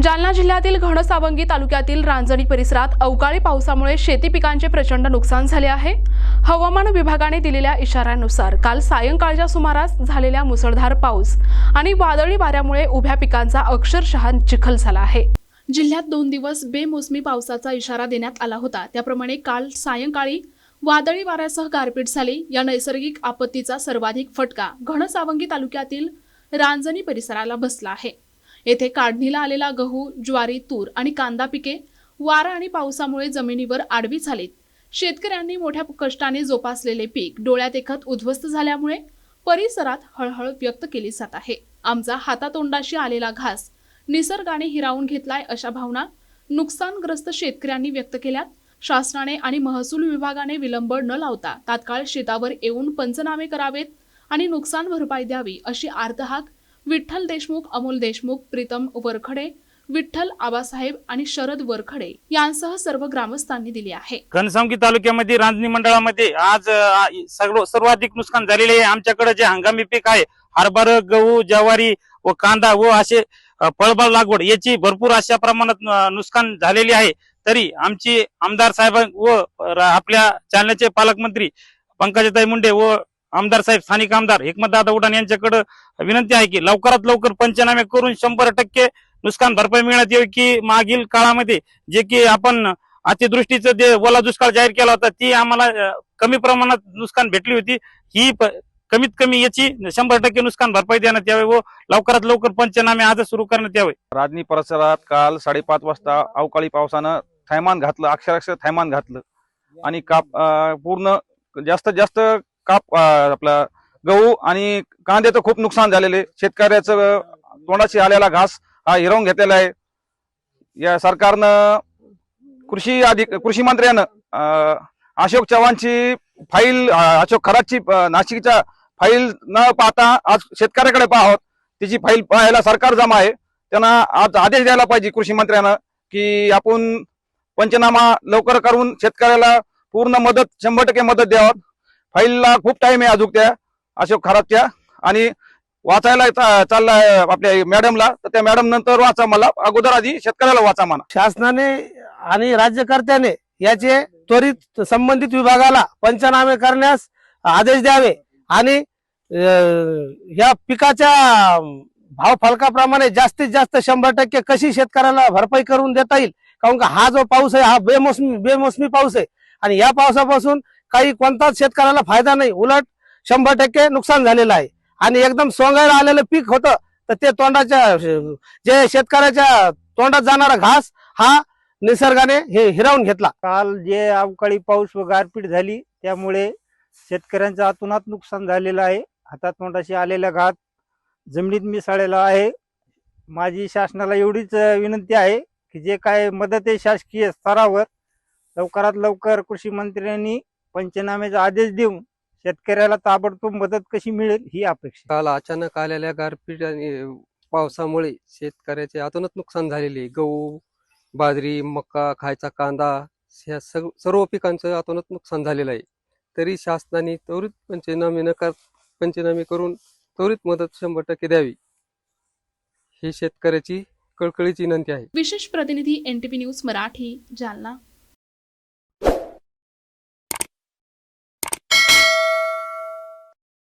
जालना जिल्ह्यातील घनसावंगी तालुक्यातील रांजणी परिसरात अवकाळी पावसामुळे शेती पिकांचे प्रचंड नुकसान झाले आहे। हवामान विभागाने दिलेल्या इशाऱ्यानुसार काल सायंकाळच्या सुमारास झालेल्या मुसळधार पाऊस आणि वादळी वाऱ्यामुळे उभ्या पिकांचा अक्षरशः चिखल झाला आहे। जिल्ह्यात 2 दिवस बेमोसमी पावसाचा इशारा देण्यात आला होता। त्याप्रमाणे काल सायंकाळी वादळी वाऱ्यासह गारपीट झाली। या नैसर्गिक आपत्तीचा सर्वाधिक फटका घनसावंगी तालुक्यातील रांजणी परिसराला बसला आहे। येथे काढणीला आलेला गहू, ज्वारी, तूर आणि कांदा पिके वारा आणि पावसामुळे जमिनीवर आडवी झालीत। शेतकऱ्यांनी मोठ्या कष्टाने जोपासलेले पीक डोळ्यात एकत उद्ध्वस्त झाल्यामुळे परिसरात हळहळ व्यक्त केली जात आहे। आमचा हातातोंडाशी आलेला घास निसर्गाने हिरावून घेतलाय अशा भावना नुकसानग्रस्त शेतकऱ्यांनी व्यक्त केल्यात। शासनाने आणि महसूल विभागाने विलंब न लावता तात्काळ शेतावर येऊन पंचनामे करावेत आणि नुकसान भरपाई द्यावी अशी आर्तहाक विठ्ठल देशमुख, अमोल देशमुख, प्रीतम वरखडे, विठ्ठल आबासाहेब आणि शरद वरखडे यांसह सर्व ग्रामस्थांनी दिली आहे। घनसावंगी तालुक्यामध्ये रांजणी मंडळामध्ये आज सर्वाधिक नुकसान झालेले आहे। आमच्याकडे जे हंगामी पीक आहे हरभरा, गहू, ज्वारी व कांदा व असे फळबाग लागवड याची भरपूर अशा प्रमाणात नुकसान झालेली आहे। तरी आमची आमदार साहेब व आपल्या जालन्याचे पालकमंत्री पंकजाताई मुंडे व आमदार साहेब, स्थानिक आमदार हिकमतदादा उडान यांच्याकडे विनंती आहे की लवकरात लवकर पंचनामे करून 100% नुकसान भरपाई मिळण्यात यावी। की मागील काळामध्ये जे की आपण अतिवृष्टीचं जे ओला दुष्काळ जाहीर केला होता ती आम्हाला कमी प्रमाणात नुकसान भेटली होती। ही कमीत कमी याची 100% नुकसान भरपाई देण्यात यावे व लवकरात लवकर पंचनामे आज सुरू करण्यात यावे। रांजणी परिसरात काल 5:30 वाजता अवकाळी पावसानं थैमान घातलं, अक्षरशः थैमान घातलं आणि पूर्ण जास्त काप आपला गहू आणि कांद्याचं खूप नुकसान झालेले। शेतकऱ्याचं तोंडाशी आलेला घास हा हिरावून घेतलेला आहे। या सरकारनं कृषी मंत्र्यानं अशोक चव्हाणची फाईल, अशोक खरातची नाशिकच्या फाईल न पाहता आज शेतकऱ्याकडे पाहावं, त्याची फाईल पाहायला सरकार जमा आहे। त्यांना आज आदेश द्यायला पाहिजे कृषी मंत्र्यानं की आपण पंचनामा लवकर करून शेतकऱ्याला पूर्ण मदत 100% मदत द्यावं। फाईलला खूप टाइम आहे अजून त्या अशोक खरातच्या, आणि वाचायला चाललाय आपल्या मॅडमला, तर त्या मॅडम नंतर वाचा, मला अगोदर आधी शेतकऱ्याला वाचा म्हणा। शासनाने आणि राज्यकर्त्याने याचे त्वरित संबंधित विभागाला पंचनामे करण्यास आदेश द्यावे आणि या पिकाच्या भाव फलकाप्रमाणे जास्तीत जास्त 100% कशी शेतकऱ्याला भरपाई करून देता येईल। कारण का हा जो पाऊस आहे हा बेमोसमी पाऊस आहे आणि या पावसापासून काही कोणताच शेतकऱ्याला फायदा नाही, उलट 100% नुकसान झालेलं आहे। आणि एकदम सोंगायला आलेलं पीक होतं तर ते तोंडाच्या जे शेतकऱ्याच्या तोंडात जाणारा घास हा निसर्गाने हे हिरावून घेतला। काल जे अवकाळी पाऊस व गारपीट झाली त्यामुळे शेतकऱ्यांचं अतोनात नुकसान झालेलं आहे। हातातोंडाशी आलेला घात जमिनीत मिसळलेला आहे। माझी शासनाला एवढीच विनंती आहे की जे काय मदत आहे शासकीय स्तरावर लवकरात लवकर कृषी मंत्र्यांनी पंचनाम्याचा आदेश देऊन शेतकऱ्याला ताबडतोब मदत कशी मिळेल ही अपेक्षा। काल अचानक आलेल्या गारपीट आणि पावसामुळे शेतकऱ्याचे अतोनात नुकसान झालेले। गहू, बाजरी, मका, खायचा कांदा ह्या सर्व पिकांचं अतोनात नुकसान झालेलं आहे। तरी शासनाने त्वरित पंचनामे करून त्वरित मदत 100% द्यावी ही शेतकऱ्याची कळकळीची विनंती आहे। विशेष प्रतिनिधी NTV न्यूज मराठी, जालना।